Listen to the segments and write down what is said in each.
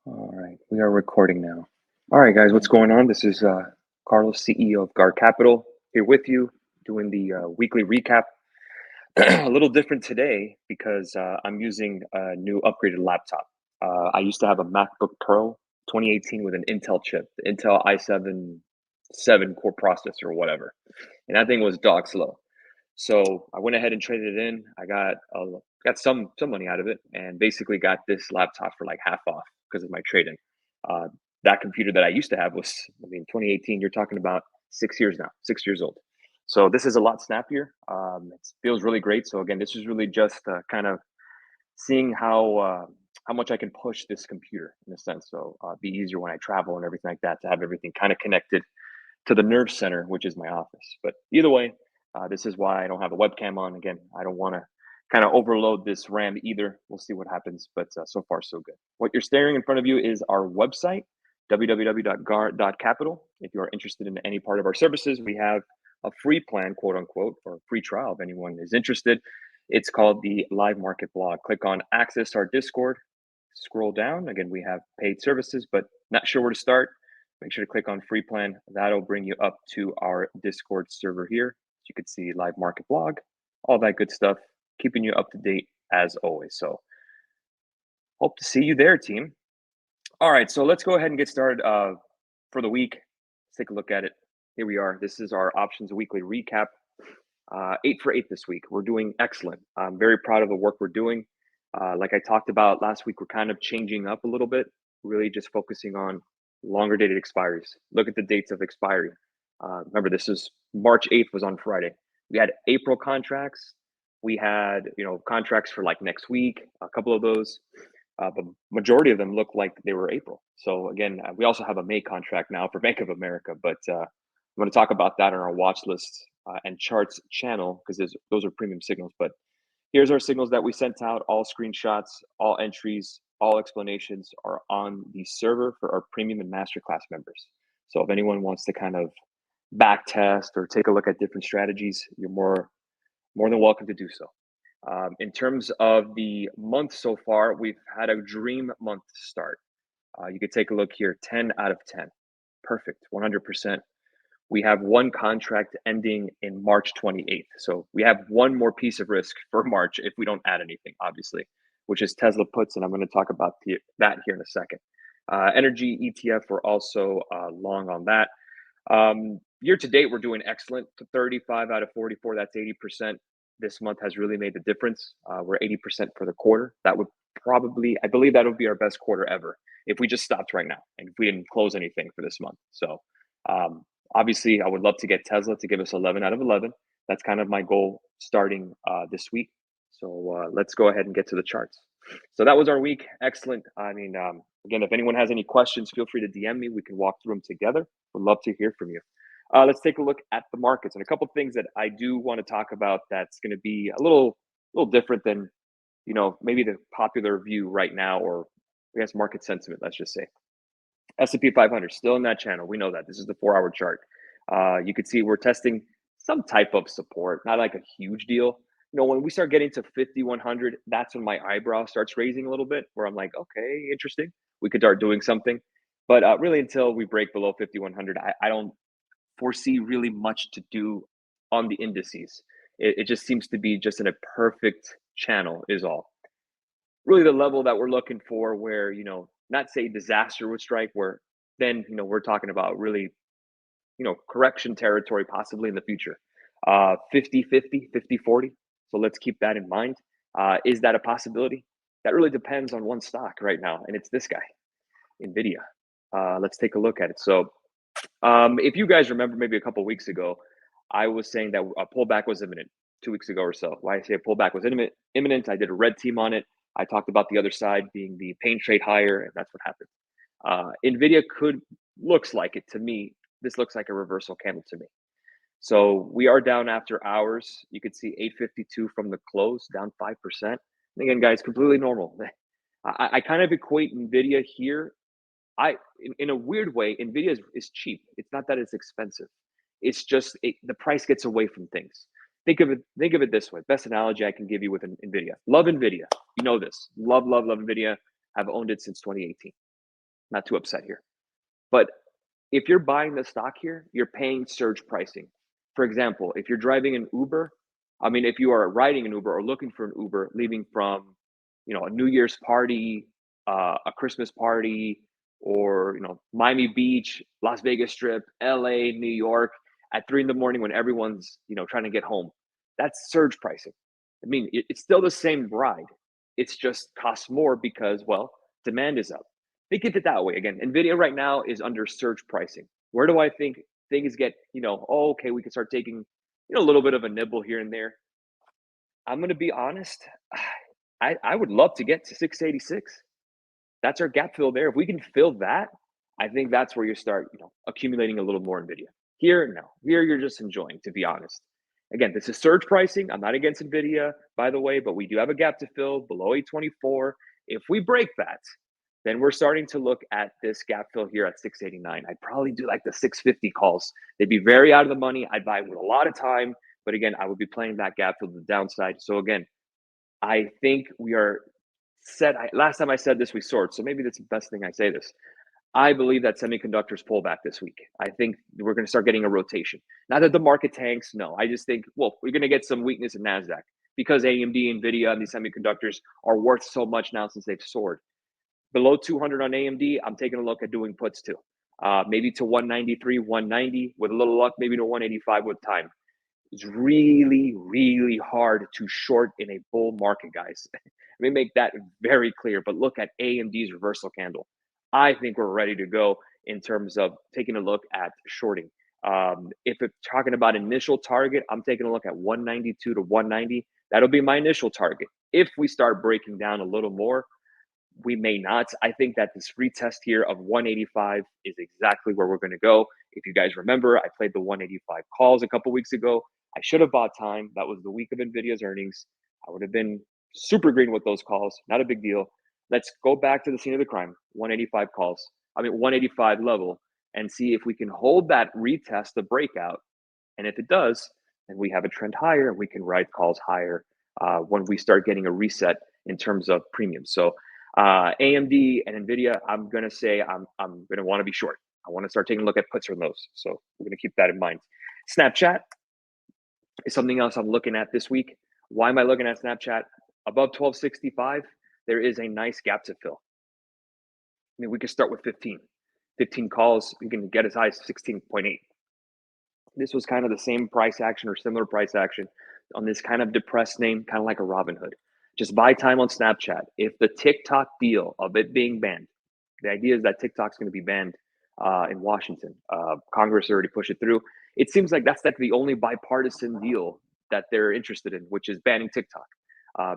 All right, we are recording now. All right, guys, what's going on? This is Carlos, CEO of Guard Capital, here with you doing the weekly recap. A little different today because I'm using a new upgraded laptop. I used to have a MacBook Pro 2018 with an Intel chip, the Intel i7 7 core processor or whatever, and that thing was dog slow. So I went ahead and traded it in. I got some money out of it, and basically got this laptop for like half off because of my trade-in. Uh, that computer that I used to have was, I mean, 2018. You're talking about 6 years now, 6 years old. So this is a lot snappier. It feels really great. So again, this is really just kind of seeing how much I can push this computer in a sense. So be easier when I travel and everything like that to have everything kind of connected to the nerve center, which is my office. But either way, this is why I don't have a webcam on. Again, I don't want to kind of overload this RAM either. We'll see what happens, but so far so good. What you're staring in front of you is our website, www.gar.capital. If you are interested in any part of our services, we have a free plan, quote unquote, or free trial if anyone is interested. It's called the Live Market Blog. Click on Access Our Discord. Scroll down. Again, we have paid services, but not sure where to start. Make sure to click on free plan. That'll bring you up to our Discord server here. You can see live market blog, all that good stuff, keeping you up to date as always. So hope to see you there, team. All right, so let's go ahead and get started for the week. Let's take a look at it. Here we are. This is our options weekly recap. 8 for 8 this week. We're doing excellent. I'm very proud of the work we're doing. Like I talked about last week, we're kind of changing up a little bit, really just focusing on longer dated expiries. Look at the dates of expiry. Remember, this is March 8th was on Friday. We had April contracts. We had, contracts for like next week, a couple of those. But majority of them look like they were April. So again, we also have a May contract now for Bank of America, but I'm going to talk about that on our watch list and charts channel because those are premium signals. But here's our signals that we sent out. All screenshots, all entries, all explanations are on the server for our premium and masterclass members. So if anyone wants to kind of back test or take a look at different strategies, you're more than welcome to do so. In terms of the month so far, we've had a dream month to start. You could take a look here, 10 out of 10. Perfect, 100%. We have one contract ending in March 28th. So we have one more piece of risk for March if we don't add anything, obviously, which is Tesla puts. And I'm going to talk about that here in a second. Energy ETF, we're also long on that. Year to date, we're doing excellent. 35 out of 44, that's 80%. This month has really made the difference. We're 80% for the quarter. That would I believe that would be our best quarter ever if we just stopped right now and if we didn't close anything for this month. So, obviously, I would love to get Tesla to give us 11 out of 11. That's kind of my goal starting this week. So let's go ahead and get to the charts. So that was our week. Excellent. I mean, again, if anyone has any questions, feel free to DM me. We can walk through them together. Would love to hear from you. Let's take a look at the markets and a couple of things that I do want to talk about. That's going to be a little different than maybe the popular view right now, or I guess market sentiment. Let's just say S&P 500 still in that channel. We know that this is the 4-hour chart. You can see we're testing some type of support, not like a huge deal. When we start getting to 5,100, that's when my eyebrow starts raising a little bit, where I'm like, okay, interesting. We could start doing something. But really, until we break below 5,100, I don't foresee really much to do on the indices. It just seems to be just in a perfect channel, is all. Really, the level that we're looking for, where, not say disaster would strike, where then, we're talking about really, correction territory possibly in the future. 50-50, 50-40. So let's keep that in mind. Is that a possibility? That really depends on one stock right now, and it's this guy, NVIDIA. Let's take a look at it. So if you guys remember, maybe a couple weeks ago, I was saying that a pullback was imminent 2 weeks ago or so. Why I say a pullback was imminent, I did a red team on it. I talked about the other side being the pain trade higher, and that's what happened. NVIDIA looks like it to me. This looks like a reversal candle to me. So we are down after hours. You could see 852 from the close, down 5%. And again, guys, completely normal. I kind of equate NVIDIA here. In a weird way, NVIDIA is cheap. It's not that it's expensive. It's just the price gets away from things. Think of it this way. Best analogy I can give you with NVIDIA. Love NVIDIA. You know this. Love NVIDIA. I've owned it since 2018. Not too upset here. But if you're buying the stock here, you're paying surge pricing. For example, if you're driving an Uber, I mean, if you are riding an Uber or looking for an Uber, leaving from, a New Year's party, a Christmas party, or Miami Beach, Las Vegas Strip, LA, New York, at 3 in the morning when everyone's trying to get home, that's surge pricing. I mean, it's still the same ride. It's just costs more because, well, demand is up. Think of it that way. Again, Nvidia right now is under surge pricing. Where do I think things get, oh, okay, we can start taking, a little bit of a nibble here and there. I'm going to be honest. I would love to get to 686. That's our gap fill there. If we can fill that, I think that's where you start, accumulating a little more Nvidia. Here, no. Here, you're just enjoying, to be honest. Again, this is surge pricing. I'm not against Nvidia, by the way, but we do have a gap to fill below 824. If we break that, then we're starting to look at this gap fill here at 689. I'd probably do like the 650 calls. They'd be very out of the money. I'd buy with a lot of time, but again, I would be playing that gap fill to the downside. So again, I think we are set. Last time I said this, we soared. So maybe that's the best thing I say this. I believe that semiconductors pull back this week. I think we're going to start getting a rotation. Not that the market tanks. No, I just think, well, we're going to get some weakness in NASDAQ because AMD, NVIDIA, and these semiconductors are worth so much now since they've soared. Below 200 on AMD, I'm taking a look at doing puts too. Maybe to 193, 190 with a little luck, maybe to 185 with time. It's really, really hard to short in a bull market, guys. Let me make that very clear. But look at AMD's reversal candle. I think we're ready to go in terms of taking a look at shorting. If it's talking about initial target, I'm taking a look at 192 to 190. That'll be my initial target. If we start breaking down a little more, we may not. I think that this retest here of 185 is exactly where we're going to go. If you guys remember, I played the 185 calls a couple weeks ago. I should have bought time. That was the week of Nvidia's earnings. I would have been super green with those calls. Not a big deal. Let's go back to the scene of the crime. 185 calls. 185 level, and see if we can hold that retest, the breakout. And if it does, then we have a trend higher. We can ride calls higher when we start getting a reset in terms of premium. So AMD and Nvidia, I'm gonna say I'm gonna want to be short. I want to start taking a look at puts on those. So we're gonna keep that in mind. Snapchat is something else I'm looking at this week. Why am I looking at Snapchat? Above 1265, there is a nice gap to fill. I mean, we could start with 15 calls. We can get as high as 16.8. This was kind of the same price action or similar price action on this kind of depressed name, kind of like a Robinhood. Just buy time on Snapchat. If the TikTok deal of it being banned, the idea is that TikTok's going to be banned in Washington. Congress already pushed it through. It seems like that's the only bipartisan deal that they're interested in, which is banning TikTok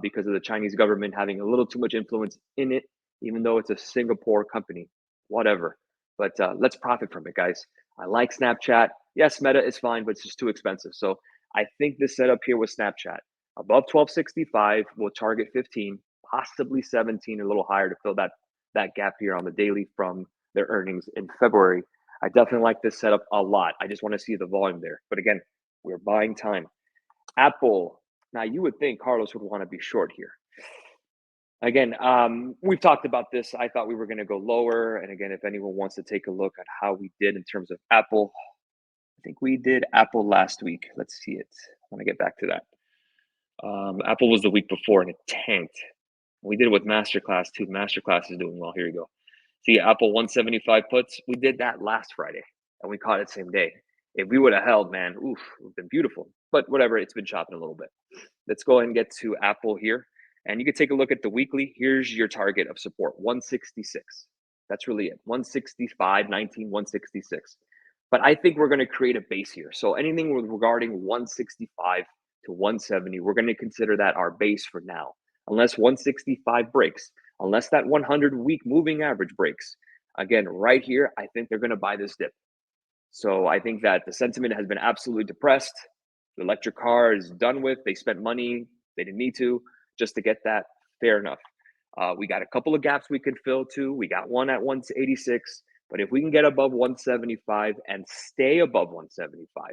because of the Chinese government having a little too much influence in it, even though it's a Singapore company, whatever. But let's profit from it, guys. I like Snapchat. Yes, Meta is fine, but it's just too expensive. So I think this setup here with Snapchat, above 1265, will target 15, possibly 17, a little higher to fill that gap here on the daily from their earnings in February. I definitely like this setup a lot. I just want to see the volume there. But again, we're buying time. Apple. Now, you would think Carlos would want to be short here. Again, we've talked about this. I thought we were going to go lower. And again, if anyone wants to take a look at how we did in terms of Apple, I think we did Apple last week. Let's see it. I want to get back to that. Apple was the week before and it tanked. We did it with Masterclass too. Masterclass is doing well. Here you go. See, Apple 175 puts. We did that last Friday and we caught it same day. If we would have held, man, oof, it would have been beautiful. But whatever, it's been chopping a little bit. Let's go ahead and get to Apple here. And you can take a look at the weekly. Here's your target of support, 166. That's really it. 165, 19, 166. But I think we're going to create a base here. So anything regarding 165 to 170, we're going to consider that our base for now. Unless 165 breaks, unless that 100-week moving average breaks. Again, right here, I think they're going to buy this dip. So I think that the sentiment has been absolutely depressed. The electric car is done with. They spent money. They didn't need to just to get that. Fair enough. We got a couple of gaps we could fill too. We got one at 186. But if we can get above 175 and stay above 175,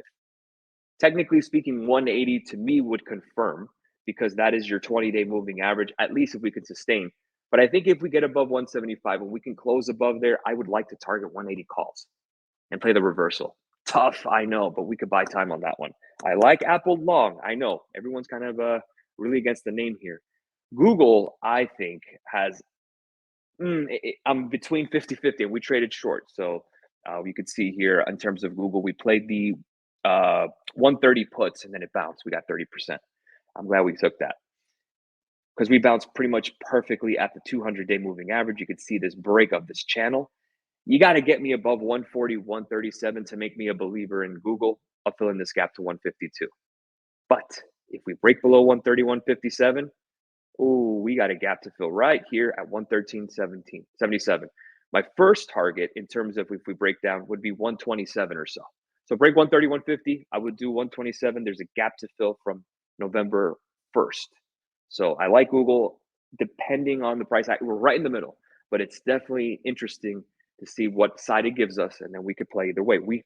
technically speaking, 180 to me would confirm because that is your 20-day moving average, at least if we could sustain. But I think if we get above 175 and we can close above there, I would like to target 180 calls and play the reversal. Tough, I know, but we could buy time on that one. I like Apple long. I know everyone's kind of really against the name here. Google, I think, has I'm between 50-50, and we traded short. So you could see here in terms of Google, we played the 130 puts and then it bounced. We got 30%. I'm glad we took that because we bounced pretty much perfectly at the 200-day moving average. You could see this break of this channel. You got to get me above 140, 137 to make me a believer in Google. I'll fill in this gap to 152. But if we break below 130, 157, oh, we got a gap to fill right here at 113.77. My first target in terms of if we break down would be 127 or so. So break 130, 150, I would do 127. There's a gap to fill from November 1st. So I like Google depending on the price. We're right in the middle, but it's definitely interesting to see what side it gives us. And then we could play either way. We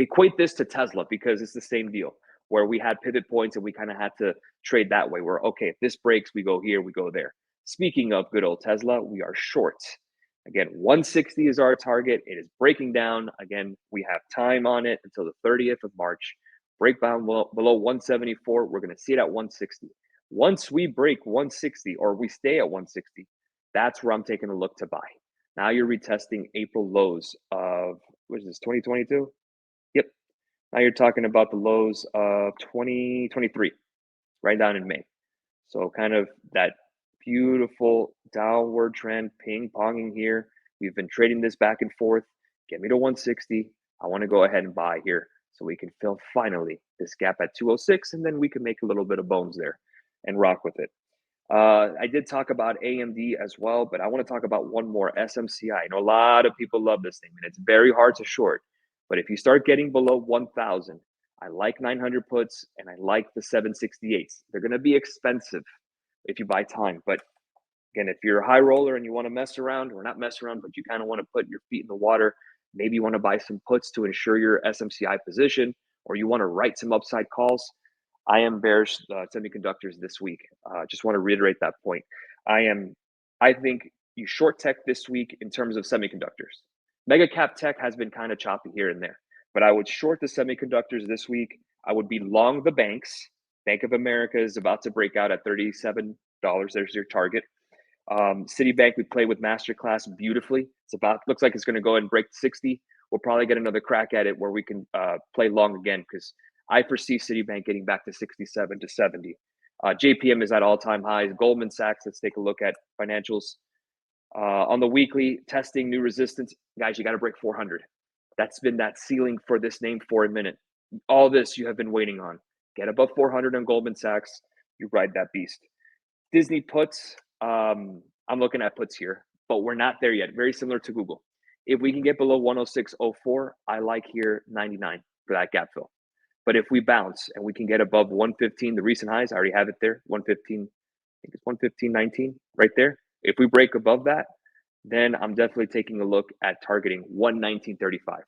equate this to Tesla because it's the same deal where we had pivot points and we kind of had to trade that way. Where, okay, if this breaks, we go here, we go there. Speaking of good old Tesla, we are short. Again, 160 is our target. It is breaking down. Again, we have time on it until the 30th of March. Break down below 174. We're going to see it at 160. Once we break 160 or we stay at 160, that's where I'm taking a look to buy. Now you're retesting April lows of, what is this, 2022? Yep. Now you're talking about the lows of 2023, right down in May. So kind of that beautiful downward trend ping-ponging here. We've been trading this back and forth. Get me to 160. I want to go ahead and buy here so we can fill finally this gap at 206, and then we can make a little bit of bones there and rock with it. I did talk about AMD as well, but I want to talk about one more, SMCI. I know a lot of people love this thing, and it's very hard to short. But if you start getting below 1,000, I like 900 puts, and I like the 768s. They're going to be expensive if you buy time. But again, if you're a high roller and you want to mess around, or not mess around, but you kind of want to put your feet in the water, maybe you want to buy some puts to ensure your SMCI position, or you want to write some upside calls. I am bearish semiconductors this week. Just want to reiterate that point. I think you short tech this week in terms of semiconductors. Mega cap tech has been kind of choppy here and there, but I would short the semiconductors this week. I would be long the banks. Bank of America is about to break out at $37. There's your target. Citibank, we play with Masterclass beautifully. Looks like it's going to go ahead and break 60. We'll probably get another crack at it where we can play long again because I foresee Citibank getting back to 67 to 70. JPM is at all-time highs. Goldman Sachs, let's take a look at financials. On the weekly, testing new resistance. Guys, you got to break 400. That's been that ceiling for this name for a minute. All this you have been waiting on. Get above 400 on Goldman Sachs. You ride that beast. Disney puts, I'm looking at puts here, but we're not there yet. Very similar to Google. If we can get below 106.04, I like here 99 for that gap fill. But if we bounce and we can get above 115, the recent highs, I already have it there, 115, I think it's 115.19 right there. If we break above that, then I'm definitely taking a look at targeting 119.35.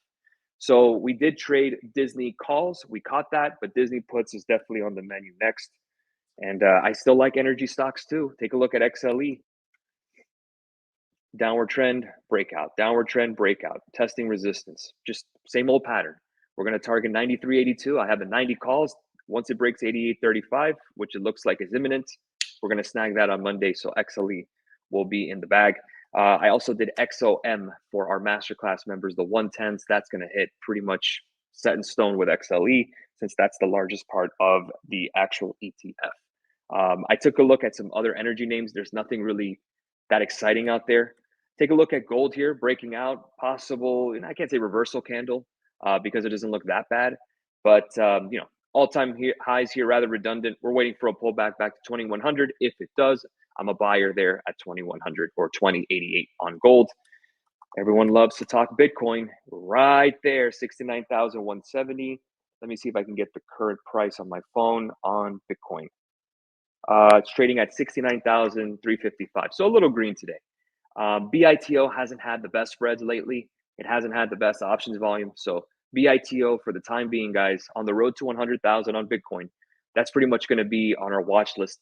So we did trade Disney calls. We caught that, but Disney puts is definitely on the menu next. And I still like energy stocks too. Take a look at XLE. Downward trend, breakout, downward trend, breakout, testing resistance. Just same old pattern. We're going to target 93.82. I have the 90 calls. Once it breaks 88.35, which it looks like is imminent, we're going to snag that on Monday. So XLE will be in the bag. I also did XOM for our masterclass members, the 110s. That's going to hit pretty much set in stone with XLE since that's the largest part of the actual ETF. I took a look at some other energy names. There's nothing really that exciting out there. Take a look at gold here, breaking out, possible, and I can't say reversal candle because it doesn't look that bad. But, all-time highs here, rather redundant. We're waiting for a pullback back to 2100. If it does, I'm a buyer there at 2100 or 2088 on gold. Everyone loves to talk Bitcoin right there, 69,170. Let me see if I can get the current price on my phone on Bitcoin. It's trading at 69,355. So a little green today. BITO hasn't had the best spreads lately. It hasn't had the best options volume. So BITO for the time being, guys, on the road to 100,000 on Bitcoin, that's pretty much going to be on our watch list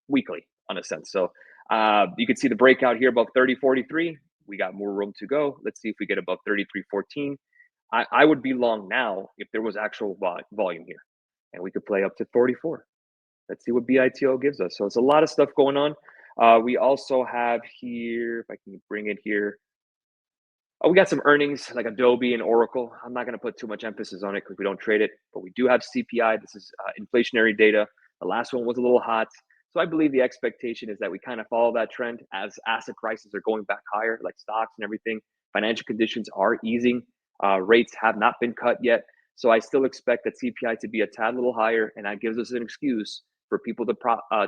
weekly, on a sense. So You can see the breakout here above 30.43. We got more room to go. Let's see if we get above 33.14. I would be long now if there was actual volume here, and we could play up to 44. Let's see what BITO gives us. So it's a lot of stuff going on. We also have here, if I can bring it here. Oh, we got some earnings like Adobe and Oracle. I'm not going to put too much emphasis on it because we don't trade it, but we do have CPI. This is inflationary data. The last one was a little hot. So I believe the expectation is that we kind of follow that trend as asset prices are going back higher, like stocks and everything. Financial conditions are easing. Rates have not been cut yet. So I still expect that CPI to be a tad little higher, and that gives us an excuse for people to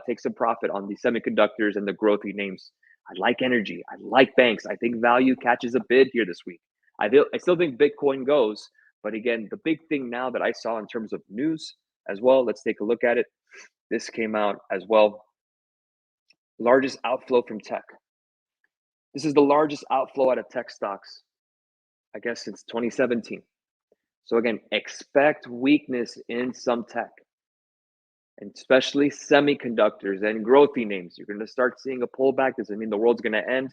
take some profit on the semiconductors and the growthy names. I like energy. I like banks. I think value catches a bid here this week. I still think Bitcoin goes, but again, the big thing now that I saw in terms of news as well, let's take a look at it. This came out as well. Largest outflow from tech. This is the largest outflow out of tech stocks, I guess, since 2017. So again, expect weakness in some tech, and especially semiconductors and growthy names. You're going to start seeing a pullback. Doesn't mean the world's going to end.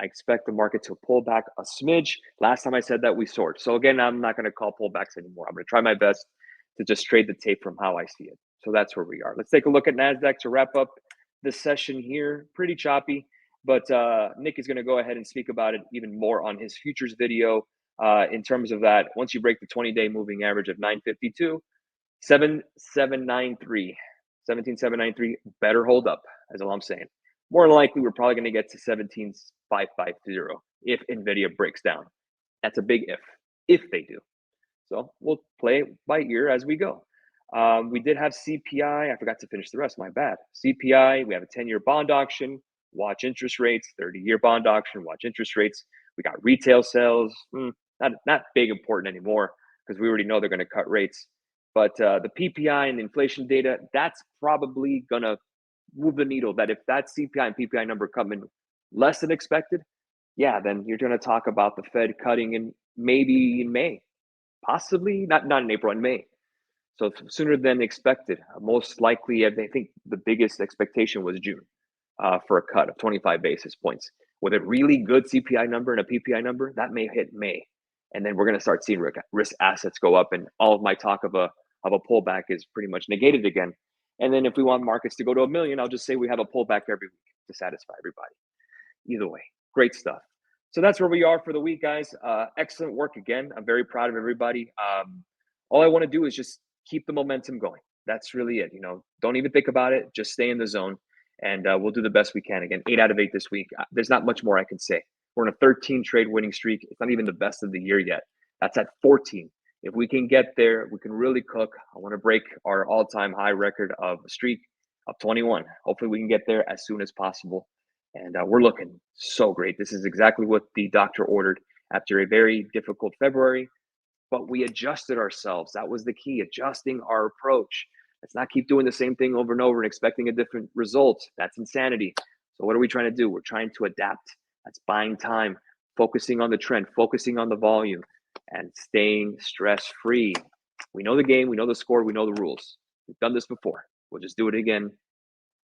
I expect the market to pull back a smidge. Last time I said that, we soared. So again, I'm not going to call pullbacks anymore. I'm going to try my best to just trade the tape from how I see it. So that's where we are. Let's take a look at NASDAQ to wrap up this session here. Pretty choppy, but Nick is going to go ahead and speak about it even more on his futures video in terms of that. Once you break the 20-day moving average of 952, 7793, 17793, better hold up, is all I'm saying. More than likely, we're probably going to get to 17550 if NVIDIA breaks down. That's a big if they do. So we'll play it by ear as we go. We did have CPI. I forgot to finish the rest. My bad. CPI. We have a 10-year bond auction. Watch interest rates. 30-year bond auction. Watch interest rates. We got retail sales. Not big important anymore because we already know they're going to cut rates. But the PPI and the inflation data, that's probably going to move the needle. That if that CPI and PPI number come in less than expected, yeah, then you're going to talk about the Fed cutting in maybe in May, possibly not in April, in May. So sooner than expected. Most likely, I think the biggest expectation was June for a cut of 25 basis points. With a really good CPI number and a PPI number, that may hit May. And then we're going to start seeing risk assets go up, and all of my talk of a pullback is pretty much negated again. And then if we want markets to go to 1 million, I'll just say we have a pullback every week to satisfy everybody. Either way, great stuff. So that's where we are for the week, guys. Excellent work again. I'm very proud of everybody. All I want to do is just keep the momentum going. That's really it. Don't even think about it. Just stay in the zone, and we'll do the best we can. Again, 8 out of 8 this week. There's not much more I can say. We're on a 13 trade winning streak. It's not even the best of the year yet. That's at 14. If we can get there, we can really cook. I want to break our all-time high record of a streak of 21. Hopefully we can get there as soon as possible. And we're looking so great. This is exactly what the doctor ordered after a very difficult February. But we adjusted ourselves. That was the key, adjusting our approach. Let's not keep doing the same thing over and over and expecting a different result. That's insanity. So what are we trying to do? We're trying to adapt. That's buying time, focusing on the trend, focusing on the volume, and staying stress-free. We know the game, we know the score, we know the rules. We've done this before. We'll just do it again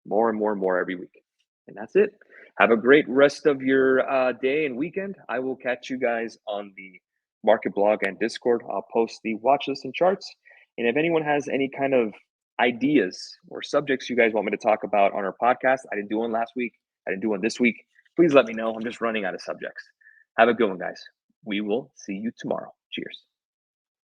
more and more and more every week. And that's it. Have a great rest of your day and weekend. I will catch you guys on the Market Blog and Discord. I'll post the watch list and charts. And if anyone has any kind of ideas or subjects you guys want me to talk about on our podcast, I didn't do one last week. I didn't do one this week. Please let me know. I'm just running out of subjects. Have a good one, guys. We will see you tomorrow. Cheers.